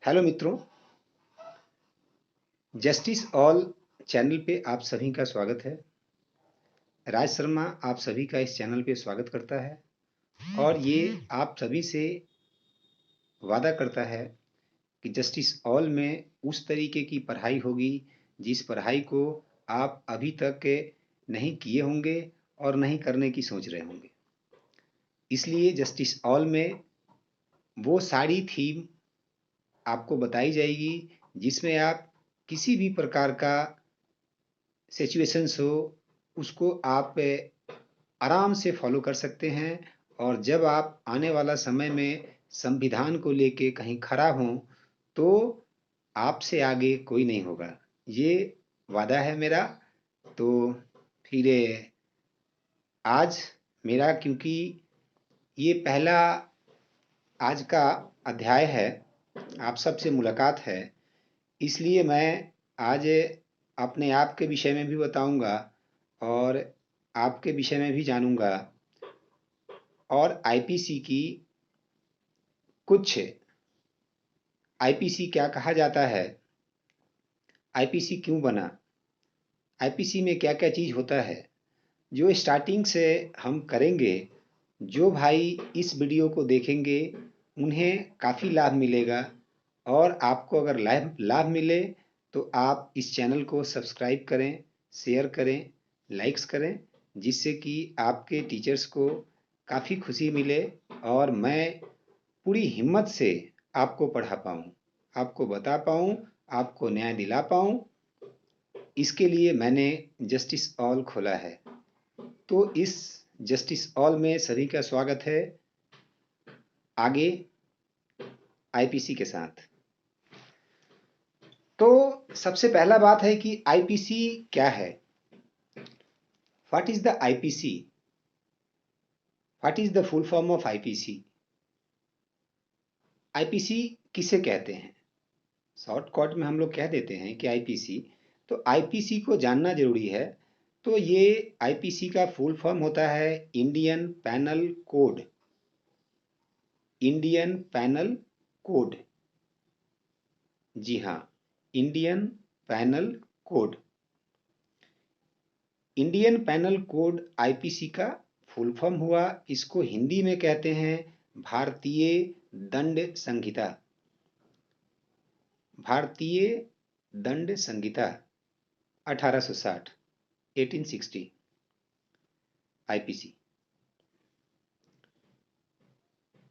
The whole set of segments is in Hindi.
हेलो मित्रों, जस्टिस ऑल चैनल पे आप सभी का स्वागत है। राज शर्मा आप सभी का इस चैनल पे स्वागत करता है और ये आप सभी से वादा करता है कि जस्टिस ऑल में उस तरीके की पढ़ाई होगी जिस पढ़ाई को आप अभी तक नहीं किए होंगे और नहीं करने की सोच रहे होंगे। इसलिए जस्टिस ऑल में वो सारी थीम आपको बताई जाएगी जिसमें आप किसी भी प्रकार का सिचुएशंस हो उसको आप आराम से फॉलो कर सकते हैं और जब आप आने वाला समय में संविधान को लेके कहीं खड़ा हों तो आपसे आगे कोई नहीं होगा। ये वादा है मेरा। तो फिर आज मेरा क्योंकि ये पहला आज का अध्याय है, आप सबसे मुलाकात है, इसलिए मैं आज अपने आप के विषय में भी बताऊंगा और आपके विषय में भी जानूंगा और आईपीसी की कुछ आईपीसी क्या कहा जाता है, आईपीसी क्यों बना, आईपीसी में क्या क्या चीज़ होता है, जो स्टार्टिंग से हम करेंगे। जो भाई इस वीडियो को देखेंगे उन्हें काफ़ी लाभ मिलेगा और आपको अगर लाभ लाभ मिले तो आप इस चैनल को सब्सक्राइब करें, शेयर करें, लाइक्स करें, जिससे कि आपके टीचर्स को काफ़ी खुशी मिले और मैं पूरी हिम्मत से आपको पढ़ा पाऊँ, आपको बता पाऊँ, आपको न्याय दिला पाऊँ। इसके लिए मैंने जस्टिस ऑल खोला है। तो इस जस्टिस ऑल में सभी का स्वागत है। आगे आईपीसी के साथ तो सबसे पहला बात है कि आईपीसी क्या है। What is the IPC, what is the full form of IPC. IPC किसे कहते हैं, शॉर्टकट में हम लोग कह देते हैं कि आईपीसी। तो आईपीसी को जानना जरूरी है। तो ये आईपीसी का फुल फॉर्म होता है Indian penal code. Indian penal code, जी हाँ, Indian penal code. Indian penal code IPC का फुल फॉर्म हुआ। इसको हिंदी में कहते हैं भारतीय दंड संहिता। भारतीय दंड संहिता 1860, 1860 आईपीसी।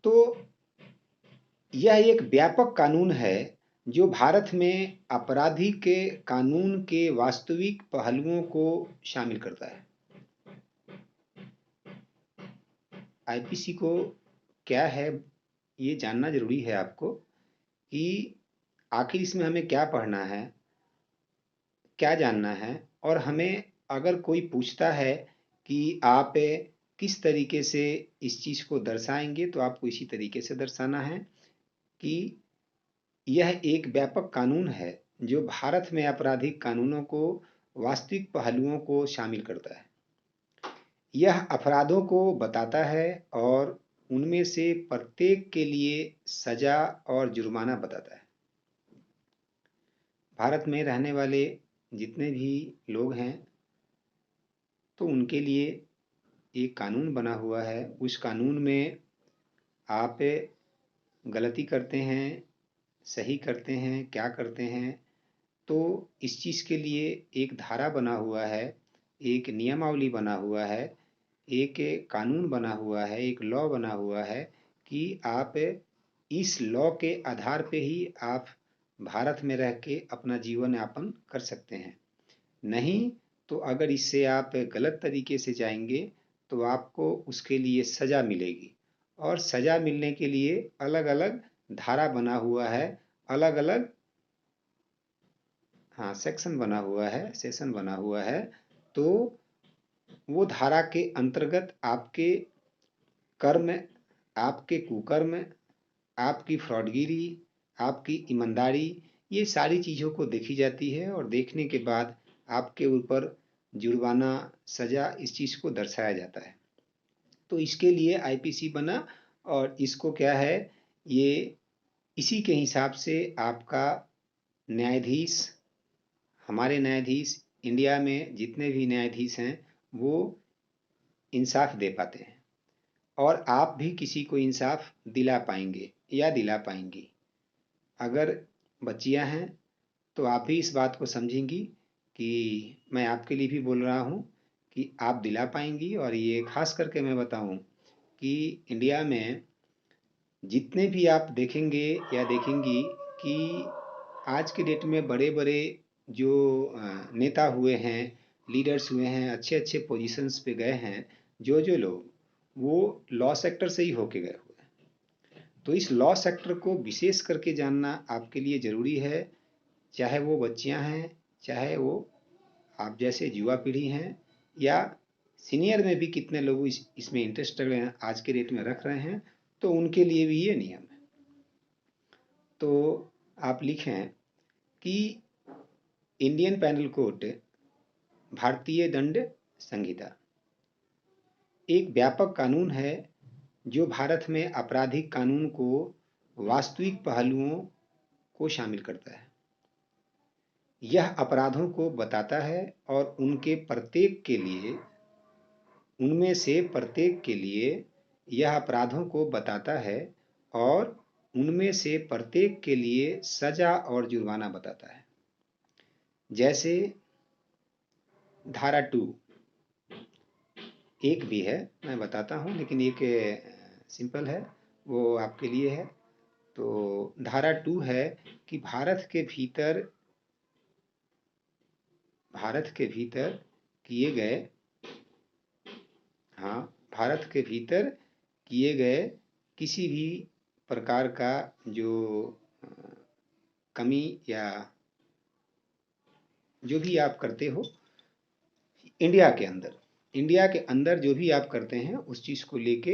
तो यह एक व्यापक कानून है जो भारत में आपराधिक के कानून के वास्तविक पहलुओं को शामिल करता है। आईपीसी को क्या है ये जानना जरूरी है आपको कि आखिर इसमें हमें क्या पढ़ना है, क्या जानना है। और हमें अगर कोई पूछता है कि आप किस तरीके से इस चीज़ को दर्शाएंगे तो आपको इसी तरीके से दर्शाना है कि यह एक व्यापक कानून है जो भारत में आपराधिक कानूनों को वास्तविक पहलुओं को शामिल करता है। यह अपराधों को बताता है और उनमें से प्रत्येक के लिए सजा और जुर्माना बताता है। भारत में रहने वाले जितने भी लोग हैं तो उनके लिए एक कानून बना हुआ है। उस कानून में आप गलती करते हैं, सही करते हैं, क्या करते हैं, तो इस चीज़ के लिए एक धारा बना हुआ है, एक नियमावली बना हुआ है, एक कानून बना हुआ है, एक लॉ बना हुआ है कि आप इस लॉ के आधार पे ही आप भारत में रह के अपना जीवन यापन कर सकते हैं। नहीं तो अगर इससे आप गलत तरीके से जाएंगे तो आपको उसके लिए सज़ा मिलेगी और सज़ा मिलने के लिए अलग अलग धारा बना हुआ है, अलग अलग हाँ सेक्शन बना हुआ है, सेशन बना हुआ है। तो वो धारा के अंतर्गत आपके कर्म, आपके कुकर्म, आपकी फ्रॉडगिरी, आपकी ईमानदारी, ये सारी चीज़ों को देखी जाती है और देखने के बाद आपके ऊपर जुर्माना, सज़ा, इस चीज़ को दर्शाया जाता है। तो इसके लिए आईपीसी बना और इसको क्या है, ये इसी के हिसाब से आपका न्यायाधीश, हमारे न्यायाधीश, इंडिया में जितने भी न्यायाधीश हैं वो इंसाफ दे पाते हैं, और आप भी किसी को इंसाफ दिला पाएंगे या दिला पाएंगी। अगर बच्चियां हैं तो आप भी इस बात को समझेंगी कि मैं आपके लिए भी बोल रहा हूँ कि आप दिला पाएंगी। और ये खास करके मैं बताऊँ कि इंडिया में जितने भी आप देखेंगे या देखेंगी कि आज के डेट में बड़े बड़े जो नेता हुए हैं, लीडर्स हुए हैं, अच्छे अच्छे पोजीशंस पे गए हैं, जो लोग, वो लॉ सेक्टर से ही होके गए हुए हैं। तो इस लॉ सेक्टर को विशेष करके जानना आपके लिए ज़रूरी है, चाहे वो बच्चियां हैं, चाहे वो आप जैसे युवा पीढ़ी हैं, या सीनियर में भी कितने लोग इसमें इंटरेस्ट आज के डेट में रख रहे हैं, तो उनके लिए भी ये नियम है। तो आप लिखें कि इंडियन पैनल कोड, भारतीय दंड संहिता एक व्यापक कानून है जो भारत में आपराधिक कानून को वास्तविक पहलुओं को शामिल करता है। यह अपराधों को बताता है और उनमें से प्रत्येक के लिए यह अपराधों को बताता है और उनमें से प्रत्येक के लिए सजा और जुर्माना बताता है। जैसे धारा 2 एक भी है, मैं बताता हूँ, लेकिन एक सिंपल है, वो आपके लिए है। तो धारा 2 है कि भारत के भीतर किए गए, हाँ, भारत के भीतर किए गए किसी भी प्रकार का जो कमी या जो भी आप करते हो इंडिया के अंदर जो भी आप करते हैं, उस चीज़ को लेके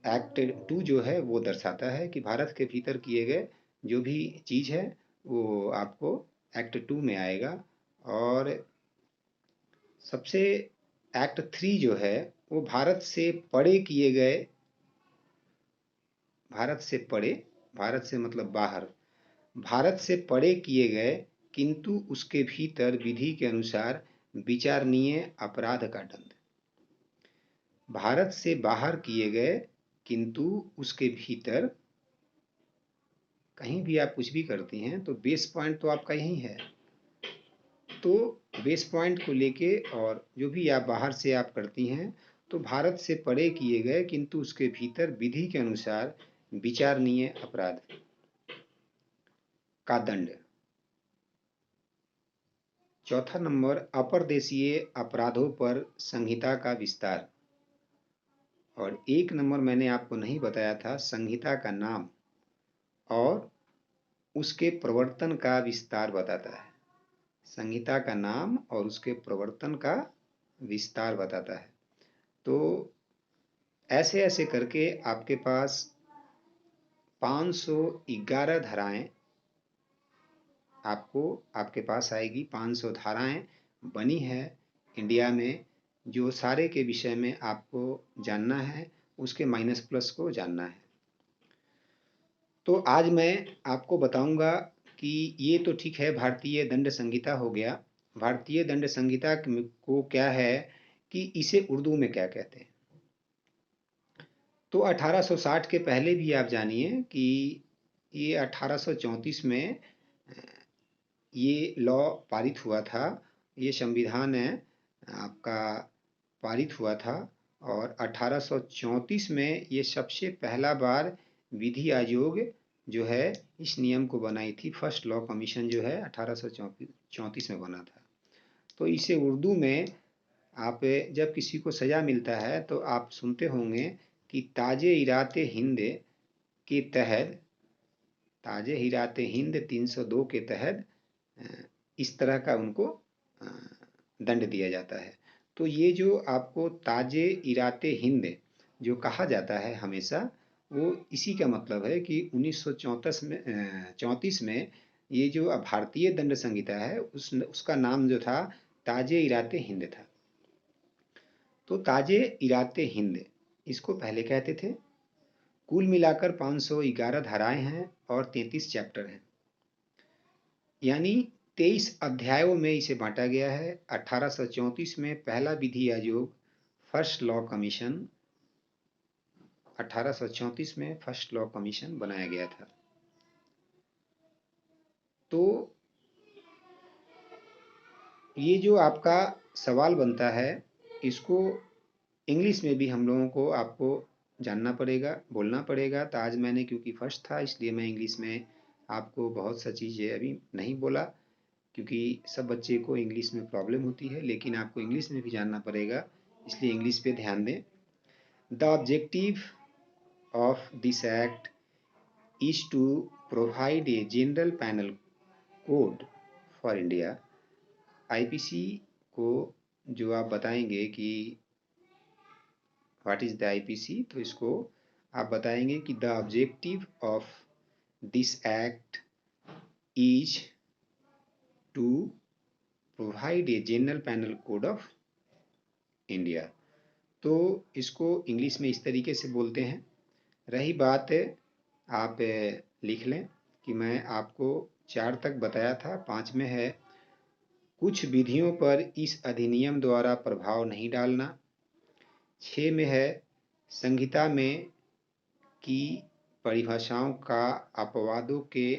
एक्ट 2 जो है वो दर्शाता है कि भारत के भीतर किए गए जो भी चीज़ है वो आपको एक्ट 2 में आएगा। और सबसे एक्ट 3 जो है वो भारत से मतलब बाहर, भारत से परे किए गए किंतु उसके भीतर विधि के अनुसार विचारणीय अपराध का दंड। भारत से बाहर किए गए किंतु उसके भीतर, कहीं भी आप कुछ भी करती हैं तो बेस पॉइंट तो आपका यही है। तो बेस पॉइंट को लेके और जो भी आप बाहर से आप करती हैं, तो भारत से परे किए गए किंतु उसके भीतर विधि के अनुसार विचारणीय अपराध का दंड। चौथा नंबर, अपर्देशीय अपराधों पर संहिता का विस्तार। और एक नंबर मैंने आपको नहीं बताया था, संहिता का नाम और उसके प्रवर्तन का विस्तार बताता है। संहिता का नाम और उसके प्रवर्तन का विस्तार बताता है। तो ऐसे ऐसे करके आपके पास 511 धाराएं आपके पास आएगी। 500 धाराएं बनी है इंडिया में, जो सारे के विषय में आपको जानना है, उसके माइनस प्लस को जानना है। तो आज मैं आपको बताऊंगा कि ये तो ठीक है, भारतीय दंड संहिता हो गया। भारतीय दंड संहिता को क्या है कि इसे उर्दू में क्या कहते हैं। तो 1860 के पहले भी आप जानिए कि ये 1834 में ये लॉ पारित हुआ था, ये संविधान है आपका पारित हुआ था। और 1834 में ये सबसे पहला बार विधि आयोग जो है इस नियम को बनाई थी। फर्स्ट लॉ कमीशन जो है 1834 में बना था। तो इसे उर्दू में आप जब किसी को सज़ा मिलता है तो आप सुनते होंगे कि ताजे इराते हिंद के तहत, ताजे हिराते हिंद 302 के तहत इस तरह का उनको दंड दिया जाता है। तो ये जो आपको ताजे इराते हिंद जो कहा जाता है हमेशा, वो इसी का मतलब है कि 1934 में ये जो भारतीय दंड संहिता है उसका नाम जो था ताजे इराते हिंद था। तो ताजे इराते हिंद इसको पहले कहते थे। कुल मिलाकर 511 धाराएं हैं और 33 चैप्टर हैं, यानी 23 अध्यायों में इसे बांटा गया है। 1834 में पहला विधि आयोग फर्स्ट लॉ कमीशन 1834 में फर्स्ट लॉ कमीशन बनाया गया था। तो ये जो आपका सवाल बनता है, इसको इंग्लिश में भी हम लोगों को आपको जानना पड़ेगा, बोलना पड़ेगा। तो आज मैंने क्योंकि फर्स्ट था, इसलिए मैं इंग्लिश में आपको बहुत सा चीज़ें अभी नहीं बोला, क्योंकि सब बच्चे को इंग्लिश में प्रॉब्लम होती है, लेकिन आपको इंग्लिश में भी जानना पड़ेगा, इसलिए इंग्लिश पे ध्यान दें। The objective of this act is to provide a general penal code for India. IPC को जो आप बताएंगे कि व्हाट इज द आईपीसी, तो इसको आप बताएंगे कि the objective of this act is to provide a general penal code of India. तो इसको इंग्लिश में इस तरीके से बोलते हैं। रही बात आप लिख लें कि मैं आपको 4 तक बताया था, 5 में है कुछ विधियों पर इस अधिनियम द्वारा प्रभाव नहीं डालना। 6 में है संहिता में की परिभाषाओं का अपवादों के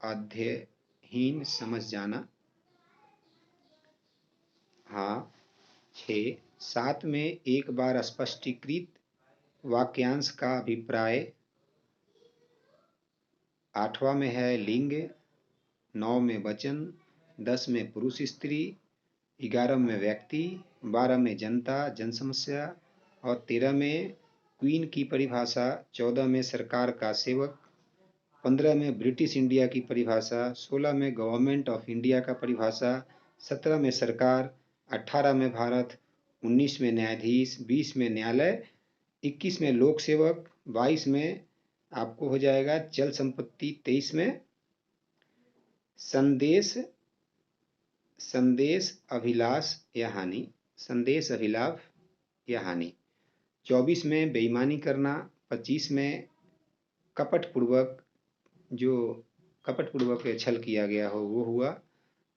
अध्ययन समझ जाना। हाँ 6। 7 में एक बार स्पष्टीकृत वाक्यांश का अभिप्राय। 8वां में है लिंग। 9 में वचन। 10 में पुरुष स्त्री। 11 में व्यक्ति। 12 में जनता जनसमस्या और 13 में क्वीन की परिभाषा। 14 में सरकार का सेवक। 15 में ब्रिटिश इंडिया की परिभाषा। 16 में गवर्नमेंट ऑफ इंडिया का परिभाषा। 17 में सरकार। 18 में भारत। 19 में न्यायाधीश। 20 में न्यायालय। 21 में लोक सेवक। 22 में आपको हो जाएगा चल संपत्ति। 23 में संदेश अभिलाष या हानि। संदेश अभिलाष या हानि। 24 में बेईमानी करना। 25 में कपटपूर्वक छल किया गया हो वो हुआ।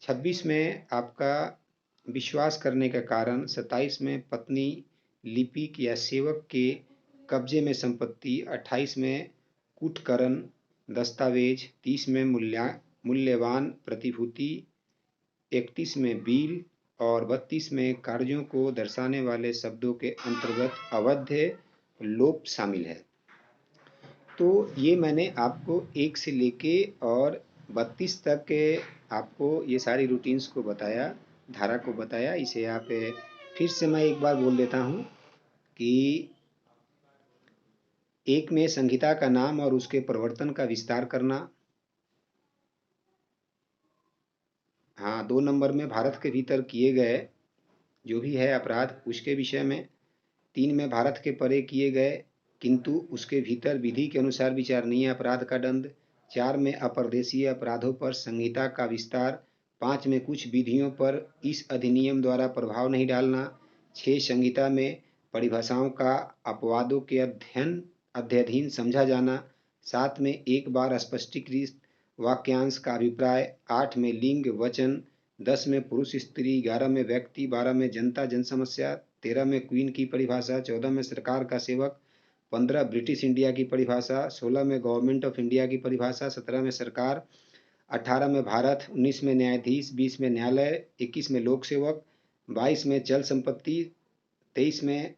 26 में आपका विश्वास करने का कारण। 27 में पत्नी लिपिक या सेवक के कब्जे में संपत्ति। 28 में कूटकरण दस्तावेज। 30 में मूल्यवान प्रतिभूति। 31 में बिल और 32 में कार्यों को दर्शाने वाले शब्दों के अंतर्गत अवैध लोप शामिल है। तो ये मैंने आपको 1 से लेके और 32 तक के आपको ये सारी रूटीन्स को बताया, धारा को बताया। इसे आप फिर से मैं एक बार बोल देता हूँ कि 1 में संहिता का नाम और उसके प्रवर्तन का विस्तार करना। हाँ 2 नंबर में भारत के भीतर किए गए जो भी है अपराध उसके विषय में। 3 में भारत के परे किए गए किंतु उसके भीतर विधि के अनुसार विचारणीय अपराध का दंड। 4 में अप्रदेशीय अपराधों पर संहिता का विस्तार। 5 में कुछ विधियों पर इस अधिनियम द्वारा प्रभाव नहीं डालना। 6 संहिता में परिभाषाओं का अपवादों के अध्ययन समझा जाना। 7 में एक बार स्पष्टीकृत वाक्यांश का अभिप्राय। 8 में लिंग वचन। 10 में पुरुष स्त्री। 11 में व्यक्ति। 12 में जनता जनसमस्या। 13 में क्वीन की परिभाषा। 14 में सरकार का सेवक। 15 ब्रिटिश इंडिया की परिभाषा। 16 में गवर्नमेंट ऑफ इंडिया की परिभाषा। 17 में सरकार। 18 में भारत। 19 में न्यायाधीश। 20 में न्यायालय। 21 में लोक सेवक। 22 में चल संपत्ति। 23 में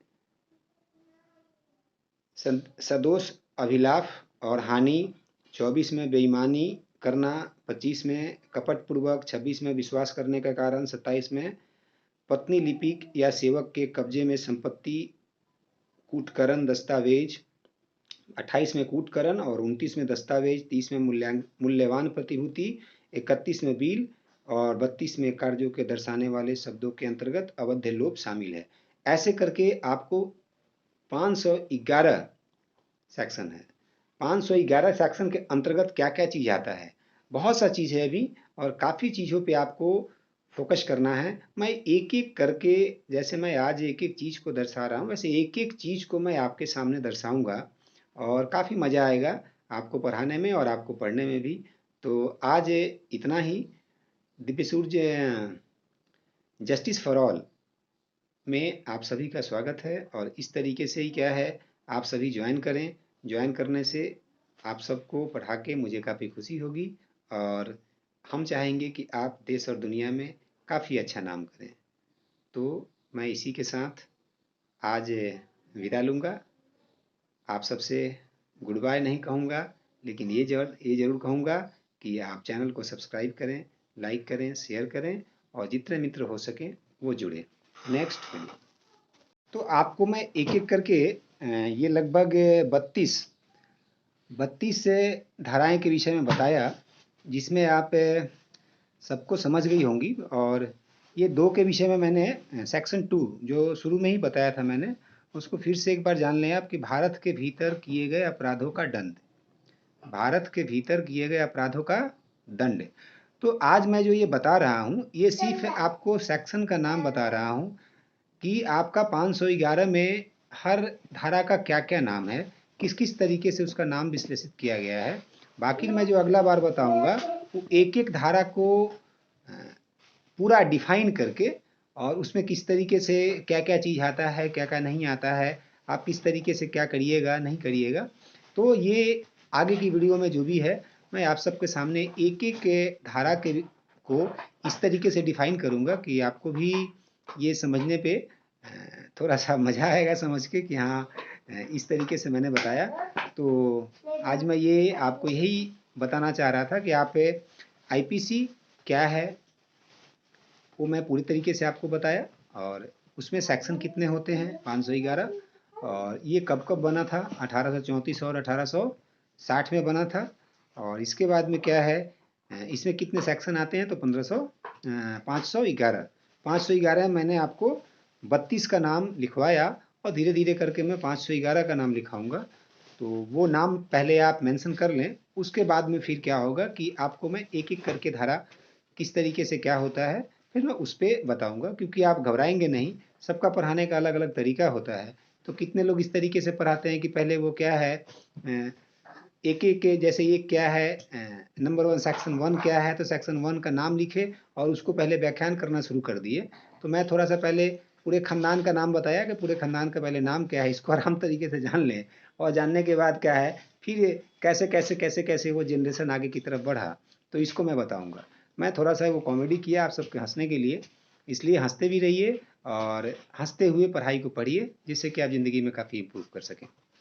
सदोष अभिलाष और हानि। 24 में बेईमानी करना। 25 में कपटपूर्वक। 26 में विश्वास करने का कारण। 27 में पत्नी लिपिक या सेवक के कब्जे में संपत्ति कूटकरण दस्तावेज। 28 में कूटकरण और 29 में दस्तावेज। 30 में मूल्यवान प्रतिभूति। 31 में बिल और 32 में कार्यों के दर्शाने वाले शब्दों के अंतर्गत अवैध लोप शामिल है। ऐसे करके आपको 511 सेक्शन है। 511 सेक्शन के अंतर्गत क्या क्या चीज आता है, बहुत सा चीज है अभी और काफी चीजों पे आपको फोकस करना है। मैं एक एक करके, जैसे मैं आज एक एक चीज को दर्शा रहा हूँ वैसे एक एक चीज को मैं आपके सामने दर्शाऊंगा और काफ़ी मज़ा आएगा आपको पढ़ाने में और आपको पढ़ने में भी। तो आज इतना ही। दिव्य सूर्य जस्टिस फॉर ऑल में आप सभी का स्वागत है और इस तरीके से ही क्या है, आप सभी ज्वाइन करें। ज्वाइन करने से आप सबको पढ़ा के मुझे काफ़ी खुशी होगी और हम चाहेंगे कि आप देश और दुनिया में काफ़ी अच्छा नाम करें। तो मैं इसी के साथ आज विदा लूँगा। आप सबसे गुड बाय नहीं कहूँगा, लेकिन ये ज़रूर कहूँगा कि आप चैनल को सब्सक्राइब करें, लाइक करें, शेयर करें और जितने मित्र हो सकें वो जुड़ें। नेक्स्ट वीडियो तो आपको मैं एक एक करके ये लगभग 32 धाराएं के विषय में बताया, जिसमें आप सबको समझ गई होंगी। और ये 2 के विषय में मैंने सेक्शन 2 जो शुरू में ही बताया था मैंने, उसको फिर से एक बार जान लें आप कि भारत के भीतर किए गए अपराधों का दंड। भारत के भीतर किए गए अपराधों का दंड। तो आज मैं जो ये बता रहा हूँ, ये सिर्फ आपको सेक्शन का नाम बता रहा हूँ कि आपका 511 में हर धारा का क्या-क्या नाम है, किस-किस तरीके से उसका नाम विश्लेषित किया गया है। बाकी मैं जो अगला बार बताऊंगा वो एक-एक धारा को पूरा डिफाइन करके और उसमें किस तरीके से क्या-क्या चीज़ आता है, क्या-क्या नहीं आता है, आप किस तरीके से क्या करिएगा, नहीं करिएगा। तो ये आगे की वीडियो में जो भी है, मैं आप सबके सामने एक-एक धारा के को इस तरीके से डिफाइन करूँगा कि आपको भी ये समझने पे थोड़ा सा मज़ा आएगा समझ के कि हाँ, इस तरीके से मैंने बताया। तो आज मैं ये आपको यही बताना चाह रहा था कि आप आईपीसी क्या है वो मैं पूरी तरीके से आपको बताया और उसमें सेक्शन कितने होते हैं 511, और ये कब कब बना था 1834 और 1860 में बना था। और इसके बाद में क्या है, इसमें कितने सेक्शन आते हैं तो 511 मैंने आपको 32 का नाम लिखवाया और धीरे धीरे करके मैं 511 का नाम लिखाऊंगा। तो वो नाम पहले आप मेंशन कर लें, उसके बाद में फिर क्या होगा कि आपको मैं एक एक करके धारा किस तरीके से क्या होता है फिर मैं उस पर बताऊंगा, क्योंकि आप घबराएंगे नहीं। सबका पढ़ाने का अलग अलग तरीका होता है। तो कितने लोग इस तरीके से पढ़ाते हैं कि पहले वो क्या है, एक एक के जैसे ये क्या है, नंबर 1 सेक्शन 1 क्या है तो सेक्शन 1 का नाम लिखे और उसको पहले व्याख्यान करना शुरू कर दिए। तो मैं थोड़ा सा पहले पूरे खानदान का नाम बताया कि पूरे खानदान का पहले नाम क्या है, इसको आराम तरीके से जान लें। और जानने के बाद क्या है फिर कैसे कैसे कैसे कैसे वो जनरेशन आगे की तरफ बढ़ा, तो इसको मैं बताऊंगा। मैं थोड़ा सा वो कॉमेडी किया आप सबके हंसने के लिए, इसलिए हंसते भी रहिए और हंसते हुए पढ़ाई को पढ़िए, जिससे कि आप ज़िंदगी में काफ़ी इम्प्रूव कर सकें।